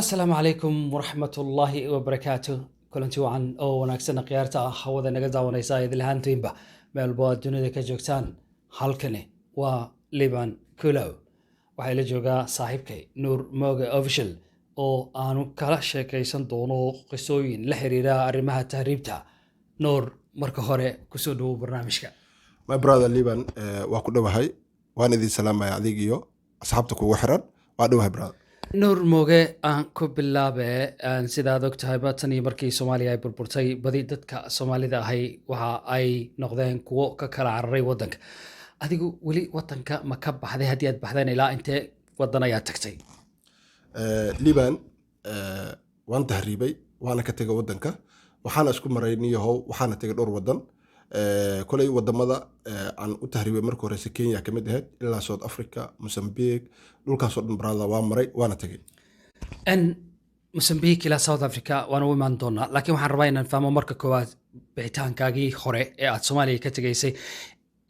asalaamu calaykum waraxmatullaahi wabarakaatu kulanti wacan oo wanaagsan khiyaarta ah hawada naga daawanaysa idil ahaantiinba meelba aad dunida ka joogtaan halkani waa liban kulow waxaa la joogaa saaxiibkay nuur mooge official oo aanu kala sheekaysan doono qisooyin la xiriira arrimaha tahriibta. nuur, marka hore kusoo dhawow barnaamijka. my brother liban waa ku dhowahay waan idin salaamaya adig iyo asxaabta kugu xiran waa dhowahay brother. nuur mooge, aan ku bilaabe sidaad og tahayba tan iyo markii soomaaliya ay burburtay badi dadka soomaalida ahay waxa ay noqdeen kuwo ka kala cararay wadanka. adigu weli wadanka ma ka baxday? haddii aad baxdeen ilaa intee wadan ayaad tagtay? liban waan tahriibay waana ka tegay wadanka waxaana isku maray niyahow waxaana tegay dhowr wadan. kolay wadamada aan u tahriibay marka horeyse Kenya ka mid ahayd ilaa South Africa, Mozambique, dhulkaasoo dhan brother waan maray waana tegay. Mozambique ilaa South Africa waan u imaan doonaa, laakiin waxaan rabaa inaan fahmo marka koowaad bixitaankaagii hore ee aad Soomaaliya ka tegaysay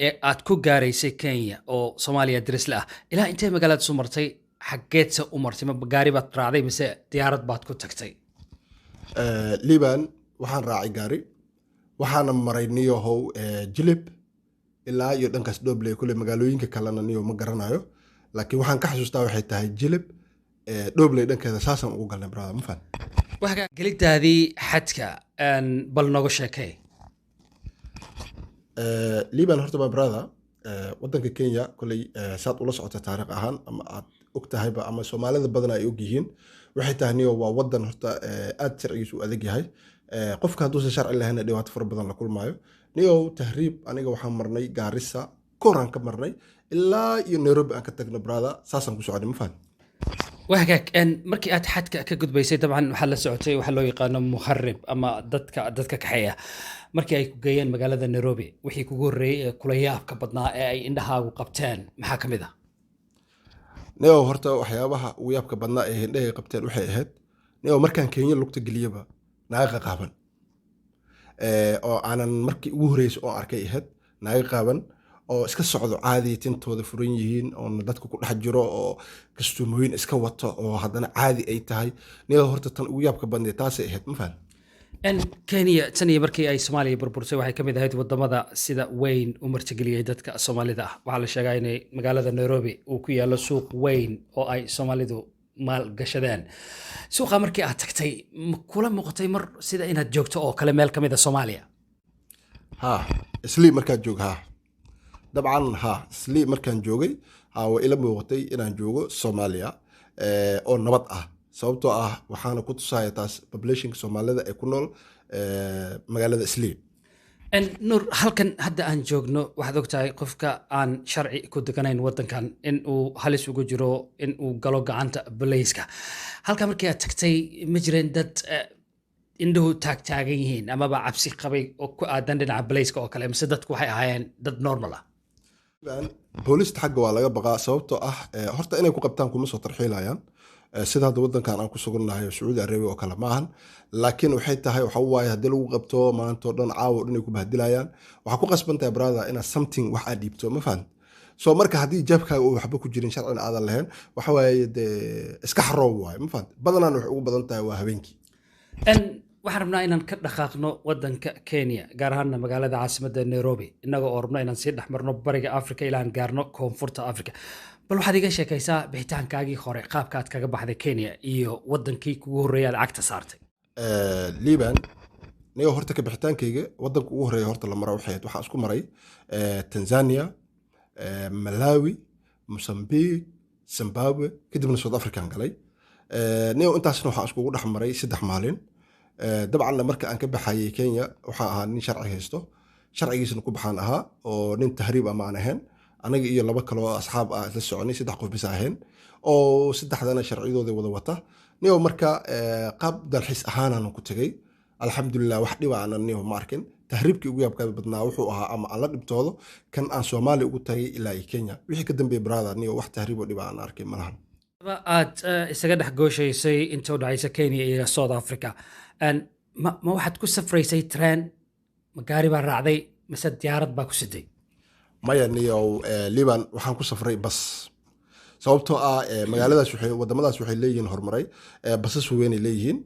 ee aad ku gaaraysay Kenya oo Soomaaliya daris la ah, ilaa intee magaalada soo martay, xaggeedse u martay? ma gaari baad raacday mise diyaarad baad ku tagtay? liban waxaan raacay gaari waxaana maray niyahow jilib ilaa iyo dhankaas Doble. kule magaalooyinka kalena niyo ma garanayo, laakiin waxaan ka xasuustaa waxay tahay jilib Doble dhankeeda saasaan ugu galnay brother. ma fahan waxa gelidaadii xadka bal nooga sheekay. liban horta my brother wadanka Kenya kulay saad ula socota taariikh ahaan ama aad og tahayba ama Soomaalida badan ay og yihiin waxay tahay niyo waa wadan horta aad sharcigiisu u adag yahay. qofka hadduusan sharci lahayn dhibaato fara badan la kulmaayo. niyow tahriib aniga waxaan marnay Garissa, Koran ka marnay ilaa iyo Nairobi aan ka tagno brother, saasaan ku soconay. ma fahan wahagaag markii aad xadka ka gudbaysay dabcan waxaa la socotay waxa loo yaqaano muharib ama dadka kaxeeya. markii ay ku geeyeen magaalada Nairobi, wixii kugu horreeyay ee kula yaabka badnaa ee ay indhahaagu qabteen maxaa ka mid ah? niyow horta waxyaabaha ugu yaabka badnaa ee indhahayga qabteen waxay ahayd niyow markaan Kenya lugta geliyaba naaga qaaban oo aanan markii ugu horeysay oo arkay ahayd naaga qaaban oo iska socdo caadi, tintooda furan yihiin oo dadka ku dhex jiro oo kastuumooyin iska wato oo haddana caadi ay tahay. niyow horta tan ugu yaabka badnay taasay ahayd. ma fahan Kenya tan iyo markii ay Soomaaliya burburtay waxay ka mid ahayd wadamada sida weyn u martigeliyay dadka Soomaalida ah. waxaa la sheegaa inay magaalada Nairobi uu ku yaalo suuq weyn oo ay Soomaalidu maal gashadeen. suuqa markii aad tagtay ma kula muuqatay mar sida inaad joogto oo kale meel ka mid ah Soomaaliya? ha isli markaan joog ha dabcan ha isli markaan joogay waa ila muuqatay inaan joogo Soomaaliya oo nabad ah, sababtoo ah waxaana ku tusaya taas populationka Soomaalida ee ku nool magaalada isli. nuur, halkan hadda aan joogno waxaad ogtahay qofka aan sharci ku deganayn wadankan in uu halis ugu jiro in uu galo gacanta booliiska. halka markii aad tagtay ma jireen dad indhuhu taagtaagan yihiin amaba cabsi qabay oo ku aadan dhinaca booliiska oo kale, mise dadku waxay ahaayeen dad normal ah? boolista xagga waa laga baqaa, sababtoo ah horta inay ku qabtaan kuma soo tarxiilayaan sida hadda wadankan aan ku sugannahay Sacuudi Arabia oo kale maahan. laakiin waxay tahay waxa waaye haddii lagu qabto maantoo dhan caawo dhan ay ku bahdilayaan, waxaa ku qasban tahay brother inaad something wax aad dhiibto. ma fahan soo marka haddii jeebkaaga uu waxba ku jirin sharcina aadan lahayn waxa waaye dee iska xaroob waaye. ma fahan badanaan waxay ugu badan tahay waa habeenkii. waxaan rabnaa inaan ka dhaqaaqno wadanka Kenya, gaar ahaan magaalada caasimadda Nairobi, innagoo oo rabno inaan sii dhex marno bariga Afrika ilaa aan gaarno koonfurta Afrika. bal waxaad iga sheekaysaa bixitaankaagii hore, qaabka aad kaga baxday Kenya iyo wadankii kugu horreeyay aad cagta saartay. liban niyo horta ka bixitaankayga wadanka ugu horreeya horta la maro waxay ahayd waxaan isku maray Tanzania, Malawi, Mozambique, Zimbabwe, kadibna South African galay. niyo intaasna waxaan iskugu dhex maray 3 maalin. dabcan marka aan ka baxayay Kenya waxaa ahaa nin sharci haysto, sharcigiisana ku baxaan ahaa oo nin tahriib ama aan ahayn. anaga iyo 2 kale oo asxaab ah la soconay, 3 qof bis ahayn oo 3dana sharciyadooda wada wata. niyo marka qaab dalxiis ahaanaan ku tagay, alxamdulillah wax dhib aan niyo ma arkin. tahriibkii ugu yaabka badnaa wuxuu ahaa ama aan la dhibtoodo kan aan Soomaaliya ugu tagay ilaa Kenya. wixii ka dambeeyay brother niyo wax tahriib oo dhib aan arkin malahan. aad isaga dhex gooshaysay inta u dhacaysa Kenya iyo South Africa, ma waxaad ku safraysay train, ma gaari baa raacday mise diyaarad baa ku siday? maya niyo liban waxaan ku safray bas. sababtoo ah magaaladaas wadamadaas waxay leeyihiin horumaray basas waaweynay leeyihiin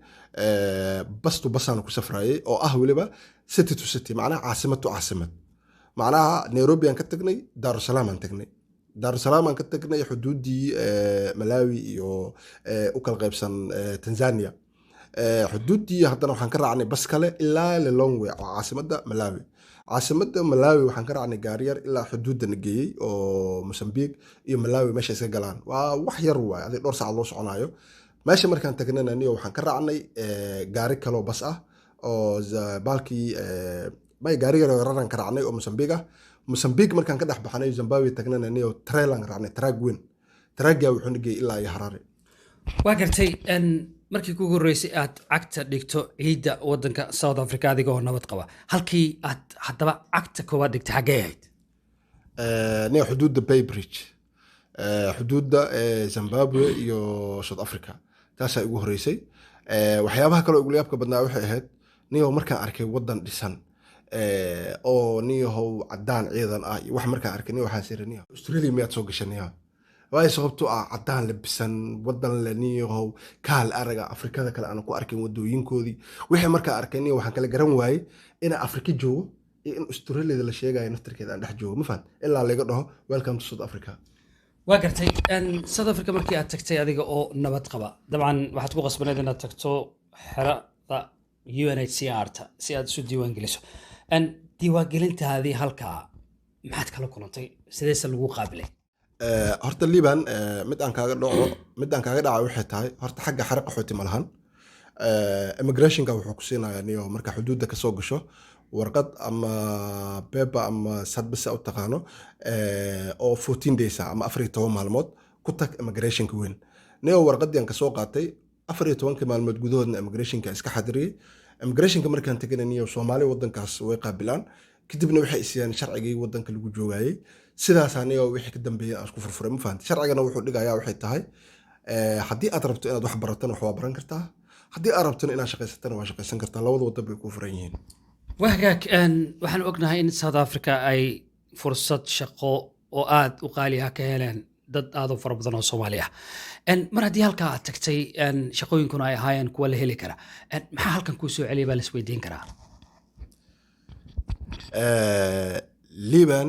bastu basaan ku safrayay oo ah weliba city to city macnaha caasimad to caasimad macnaha Nairobi aan ka tagnay Dar es Salaam aan tagnay Dar es Salaam aan ka tagnay xuduudii Malawi iyo u kala qaybsan Tanzania xuduudii haddana waxaan ka raacnay bas kale ilaa Lilongwe oo caasimadda Malawi waxaan ka raacnay gaariyar ilaa xuduudda nageeyey oo Mozambique iyo Malawi meesha iska galaan waa wax yar waay aday dhowr saac loo soconayo meesha markaan tagnayna niyo waxaan ka raacnay gaari kale oo bas ah oo baalkii gaariga raran ka raacnay oo Mozambique markaan ka dhex baxnay Zimbabwe tagnayna niyo trailer raacnay track weyn tracka wuxuu nageeyey ilaa iyo Harare waa gartay markii kugu horreysay aad cagta dhigto ciidda waddanka South Africa adigoo nabad qaba halkii aad haddaba cagta koowaad dhigtay xaggee ahayd niyo xuduudda Bay Bridge xuduudda Zimbabwe iyo South Africa taasaa igu horreysay waxyaabaha kale oo igu yaabka badnaa waxay ahayd niyo markaan arkay waddan dhisan oo niyahow caddaan ciidan ah iyo wax markaan arkay niyo waxaan siri niyo Australia miyaad soo gashay niyo waayo sababtoo ah caddaan labisan waddan le niyahow kaal araga Afrikada kale aan ku arkin wadooyinkoodii wixii markaan arkay niyo waxaan kala garan waayey inaan Afrika joogo iyo in Australia la sheegayo naftarkeeda aan dhex joogo ma fahan ilaa laga dhaho welcome to South Africa waa gartay South Africa markii aad tagtay adiga oo nabad qaba dabcan waxaad ku qasbaneed inaad tagto xerada UNHCR ta si aad isu diiwaan geliso diiwaangelintaadii halkaa maxaad kala kulantay sideese lagu qaabilay horta Liban mid aan kaaga dhaco waxay tahay horta xagga xarqa xooti malahan immigrationka wuxuu ku siinayaa niyo marka xuduudda ka soo gasho warqad ama paper ama sadbisa u taqaano oo 14 days ama 14 maalmood ku tag immigrationka weyn niyo warqadii aan ka soo qaatay 14 maalmood gudahoodna immigrationka iska xadiriyay immigrationka markaan tagay niyo Soomaali wadankaas way qaabilaan kadibna waxay isiyaan sharcigii wadanka lagu joogayay sidaas aniga wixii ka dambeeyay aan isku furfuray ma fahanti sharcigana wuxuu dhigayaa waxay tahay haddii aad rabto inaad wax barato wax waa baran kartaa haddii aad rabto inaad shaqaysatana waa shaqaysan kartaa labada waddan bay ku furan yihiin wahagaag waxaan ognahay in South Africa ay fursad shaqo oo aad u qaali ah ka heleen dad aad u fara badan oo Soomaali ah mar haddii halkaa aad tagtay shaqooyinkuna ay ahaayeen kuwa la heli kara maxaa halkan kuu soo celiyay baa la isweydiin karaa Liban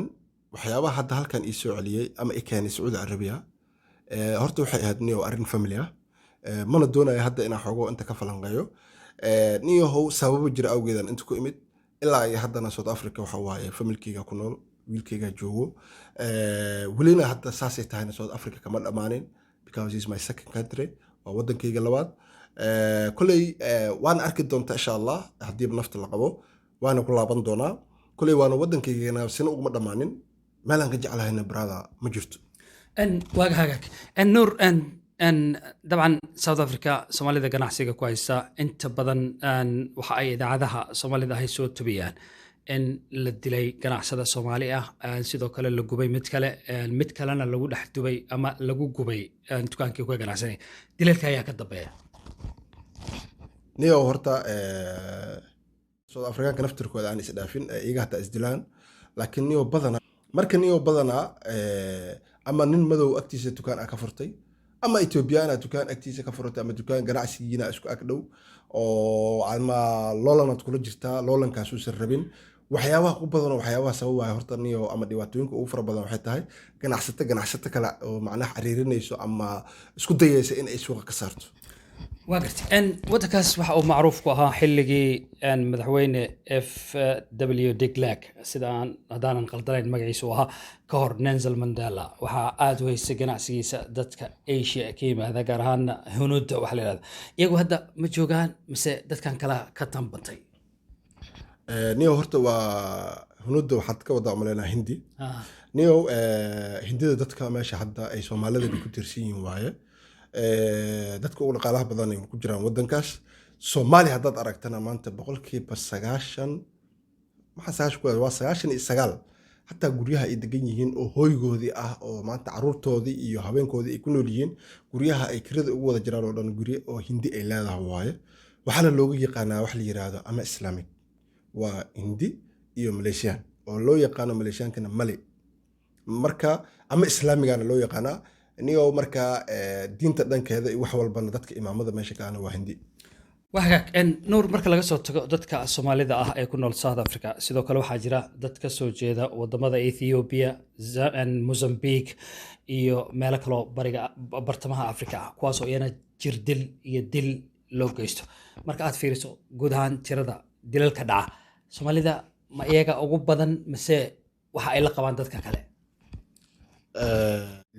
waxyaabaha hadda halkan ii soo celiyay ama i keenay Sacuudi Arabiya horta waxay ahayd niyo arrin family ah mana doonayo hadda inaan xogo inta ka falanqeeyo niyo how sababo jira awgeedan inta ku imid ilaa ay haddana South Africa waxa waaye familkeyga ku nool wiilkeyga joogo welina hadda saasay tahayna South Africa kama dhamaanin because it's my second country waa wadankeyga labaad kuley waan arki doontaa insha Allah haddii nafta la qabo waana ku laaban doonaa kuley waana wadankeyga sina uguma dhamaanin meelaan ka jeclahayna brother ma jirto waagahagag nuur dabcan South Africa Soomaalida ganacsiga ku haysta inta badan waxa ay idaacadaha Soomaalida ay soo tabiyaan in la dilay ganacsada Soomaali ah sidoo kale la gubay mid kalena lagu dhex dubay ama lagu gubay dukaankii ku ganacsanay dilalka ayaa ka dambeeya niyo horta South Africa naftirkooda aan isdhaafin iyaga hata isdilaan laakiin niyo badana ama nin madow agtiisa dukaan ka furtay ama Ethiopiana dukaan agtiisa ka furtay ama dukaan ganacsigiina isku ag dhow oo ama loolanad kula jirta loolankaas uu sarrabin waxyaabaha u badan waxyaabaha sababay horta niyo ama dhibaatooyinka ugu fara badan waxay tahay ganacsato kale oo macnaha xiriirinayso ama isku dayaysa in ay suuqa ka saarto waa gartay waddankaas waxa uu macruuf ku ahaa xilligii madaxweyne FW de Klerk sidaan haddaanan qaldanayn magaciisu ahaa ka hor Nelson Mandela waxaa aad u haystay ganacsigiisa dadka Asia ka yimaada gaar ahaan hunuudda waxa la yidhahda iyagu hadda ma joogaan mise dadkan kala ka tambantay niyo horta waa hunuudda waxaad ka wada umaleynaa hindi niyo hindida dadka meesha hadda ay Soomaalida ku tirsan yihiin waaye dadka ugu dhaqaalaha badan ay ku jiraan wadankaas Soomaali haddaad aragtana maanta 90% maxaa 99 hatta guryaha ay degan yihiin oo hooygoodii ah oo maanta caruurtoodii iyo habeenkoodii ay ku nool yihiin guryaha ay kirada ugu wada jiraan oo dhan guryo oo hindi ay leedahay waaye waxaana looga yaqaanaa wax la yiraahdo ama Islamic waa hindi iyo Malaysian oo loo yaqaano Malaysiankana Malay marka ama Islaamigana loo yaqaanaa niyo marka diinta dhankeeda iyo wax walbana dadka imaamada meesha kaana waa hindi. wahagaag nuur marka laga soo tago dadka soomaalida ah ee ku nool South Africa sidoo kale waxaa jira dad ka soo jeeda wadamada Ethiopia, Mozambique iyo meelo kale oo bariga bartamaha Afrika ah kuwaas oo iyana jirdil iyo dil loo geysto. Marka aad fiiriso guud ahaan tirada dilalka dhaca Soomaalida ma iyaga ugu badan mise waxa ay la qabaan dadka kale?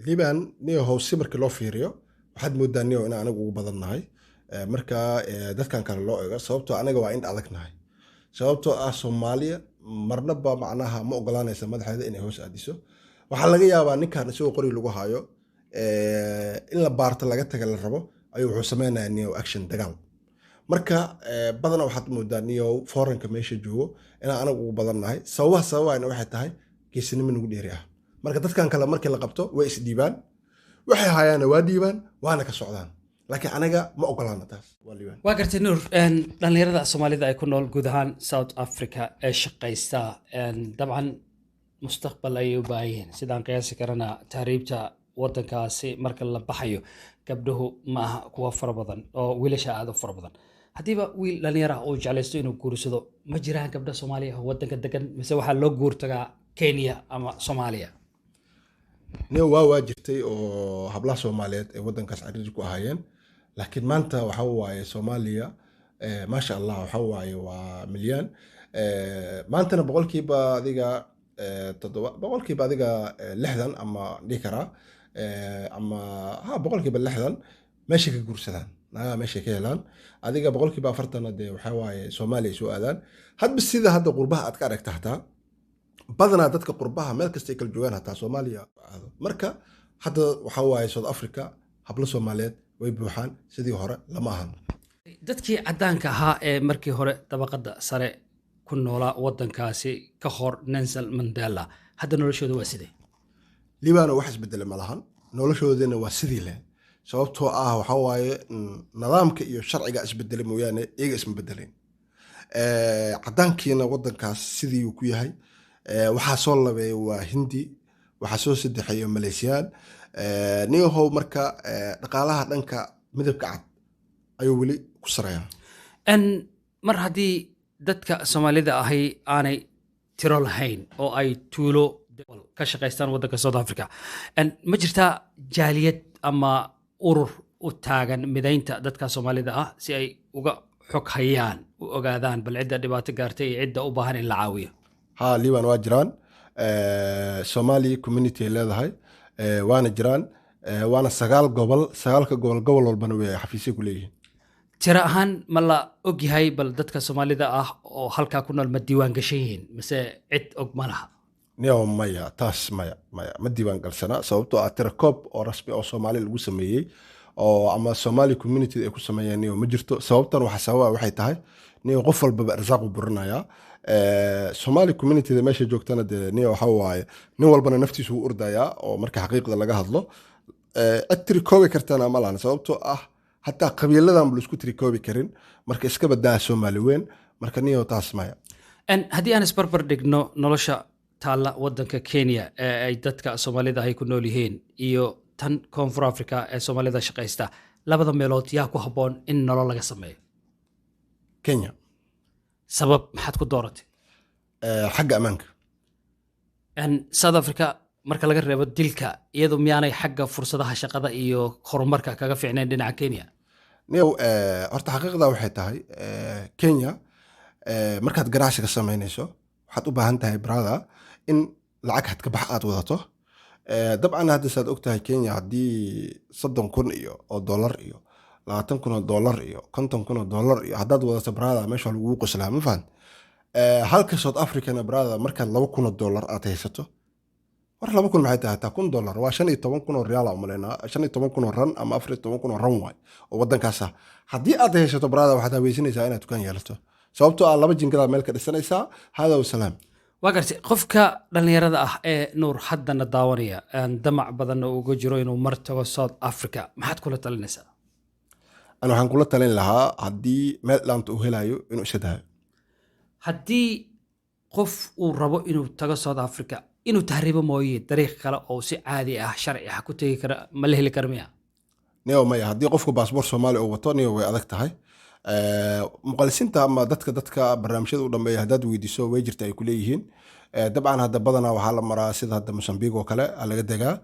Liban niyo howsi marka loo fiiriyo waxaad moodaa niyo in anagu ugu badan nahay marka dadkan kale loo eego sababtoo anaga waa in adag nahay sababtoo ah Soomaaliya marnaba macnaha ma ogolaanaysa madaxeeda inay hoos aadiso. Waxaa laga yaabaa ninkan isagoo qori lagu hayo in la baarto laga taga la rabo ayuu wuxuu sameynayaa niyo action dagaal. Marka badana waxaad moodaa niyo foreign-ka meesha joogo in anagu ugu badan nahay sababaha waxay tahay geesinimo nagu dheeri ah. Marka dadkan kale markii la qabto way isdhiibaan waxay hayaan waa dhiibaan waana ka socdaan laakiin anaga ma ogolaana taas waa liibaan. Waa gartay Nuur dhalinyarada Soomaalida ay ku nool guud ahaan South Africa ee shaqaysta dabcan mustaqbal ay u baahan yihiin sidaan qiyaasi karana tahriibta wadankaasi marka la baxayo gabdhuhu ma aha kuwa fara badan oo wiilasha aad u fara badan. Hadiiba wiil dhalinyaro ah oo jeclaysto inuu guursado ma jiraan gabdho Soomaali ah oo wadanka degan mise waxaa loo guurtagaa Kenya ama Soomaaliya? niyo waa jirtay oo hablaha Soomaaliyeed ee wadankaas cariiri ku ahaayeen laakiin maanta waxa waaye Soomaaliya maasha Allah waxa waaye waa milyan maantana boqolkiiba adiga 7 boqolkiiba adiga 60 ama dhihi karaa ama boqolkiiba 60 meesha ka guursadaan naga meesha ka helaan adiga boqolkiiba 40 de waxa waaye Soomaaliya soo aadaan hadba sida hadda qurbaha aad ka aragta hataa badanaa dadka qurbaha meel kasta ay kala joogaan hataa Soomaaliya marka hadda waxa waaye South Africa hablo Soomaaliyeed way buuxaan sidii hore lama ahan. Dadkii cadaanka ahaa ee markii hore dabaqada sare ku noolaa wadankaasi ka hor Nelson Mandela hadda noloshooda waa sidee? Liban wax isbedelay ma lahan noloshoodana waa sidii leh sababtoo ah waxa waaye nidaamka iyo sharciga isbedelay mooyaane iyaga isma bedeleen. Cadaankiina wadankaas sidii uu ku yahay waxaa soo labeeyay waa Hindi waxaa soo saddexeeyo Maleesiyaan niyahow marka dhaqaalaha dhanka midabka cad ayuu weli ku sareeyaa. Mar haddii dadka Soomaalida ahi aanay tiro lahayn oo ay tuulo ka shaqaystaan wadanka South Africa ma jirtaa jaaliyad ama urur u taagan midaynta dadka Soomaalida ah si ay uga xog hayaan u ogaadaan bal cidda dhibaato gaartay iyo cidda u baahan in la caawiyo? Liban waa jiraan Somali community leedahay waana jiraan waana 9 gobol 9ka gobol walbana way xafiisyo ku leeyihiin. Tira ahaan ma la og yahay bal dadka Soomaalida ah oo halka ku nool ma diiwaan gashan yihiin mise cid og ma laha? niyo maya taas maya ma diiwaan galsana sababtoo ah tira koob oo rasmi oo Soomaali lagu sameeyay oo ama Somali community ay ku sameeyeen niyo ma jirto sababtan waxa sababa waxay tahay niyo qof walba arsaaq u burinaya Somali community da meesha joogtana de niyo waxa waaye nin walbana naftiisu u ordaya oo marka xaqiiqda laga hadlo atri koobi kartana ma lahan sababtoo ah hatta qabiiladan buu isku tiri koobi karin marka iska badaa Soomaali weyn marka niyo taas maya. Haddii aan isbarbar dhigno nolosha taalla wadanka Kenya ee ay dadka Soomaalida ay ku nool yihiin iyo tan Koonfur Afrika ee Soomaalida shaqaysta labada meelood yaa ku habboon in nolol laga sameeyo? Kenya. Sabab maxaad ku dooratay? Xagga amaanka. South Africa marka laga reebo dilka iyadoo miyaanay xagga fursadaha shaqada iyo horumarka kaga fiicneen dhinaca Kenya? niyo horta xaqiiqda waxay tahay Kenya markaad ganacsiga sameynayso waxaad u baahan tahay brother in lacag had ka bax aad wadato dabcan hadda saad ogtahay Kenya hadii 30,000 iyo dollar iyo 20,000 dollar iyo 50,000 dollar iyo haddaad wadato brother meesha lagu qoslaa ma fahan halka South Africa na brother markaad 2,000 dollar aad haysato war 2,000 maxay tahay ta 1,000 dollar waa 15,000 riyaal oo maleyna 15,000 ran ama 14,000 ran waay oo wadankaas ah hadii aad haysato brother waxaad haweysanaysaa inaad dukaan yeelato sababtoo ah laba jingada meel ka dhisanaysaa hada wasalaam. Waa gartay qofka dhalinyarada ah ee Nuur haddana daawanaya damac badan oo uga jiro inuu mar tago South Africa maxaad kula talinaysaa? Ana waxaan kula talin lahaa haddii meel laanta uu helayo inuu iska daayo. Haddii qof uu rabo inuu tago South Africa inuu tahriibo mooye dariiq kale oo si caadi ah sharci ah ku tegi kara ma la heli kara miya niyo maya haddii qofku baasboor soomaali uu wato niyo way adag tahay muqalisiinta ama dadka barnaamijyada u dhambeeya haddaad weydiiso way jirta ay kuleeyihiin dabcan hadda badanaa waxaa la maraa sida hadda mosambiq oo kale laga degaa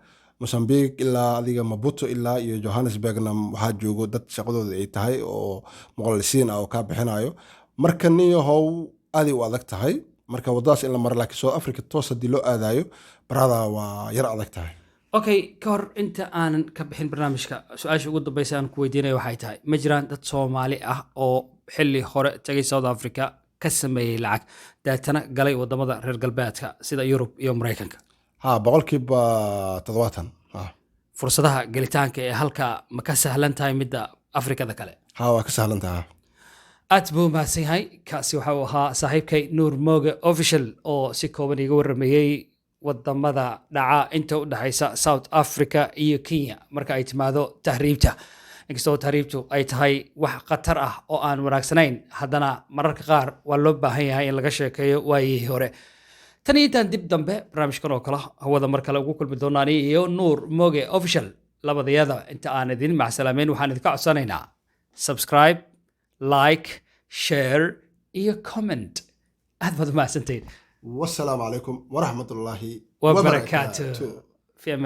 mosambiq ilaa adiga mabuto ilaa iyo johannesburgna waxaa joogo dad shaqadooda ay tahay oo muqalisiin ah oo kaa bixinayo marka niyo how aaday u adag tahay marka wadadaas in la maro laakiin south africa toos haddii loo aadayo barada waa yar adag tahay okay ka hor inta aanan ka bixin barnaamijka su-aasha ugu dambaysa aan ku weydiinaya waxay tahay ma jiraan dad soomaali ah oo xilli hore tagay south africa ka sameeyey lacag deetana galay wadamada reer galbeedka sida yurub iyo maraykanka ha boqolkiiba 70 fursadaha gelitaanka ee halka ma ka sahlan tahay midda afrikada kale ha waa ka sahlan tahay aad buu mahadsan yahay kaasi waxa uu ahaa saaxiibkay nuur mooge official oo si kooban iga waramayey wadamada dhaca inta u dhaxaysa south africa iyo kenya marka ay timaado tahriibta inkastoo tahriibtu ay tahay wax khatar ah oo aan wanaagsanayn haddana mararka qaar waa loo baahan yahay in laga sheekeeyo waayihii hore tan iyo intaan dib dambe barnaamijkan oo kale hawada mar kale ugu kulmi doonaan iyo nuur mooge official labadayada inta aan idin macsalaamayn waxaan idinka codsanaynaa subscribe like share iyo comment aad baad u mahadsantayd والسلام عليكم ورحمة الله وبركاته.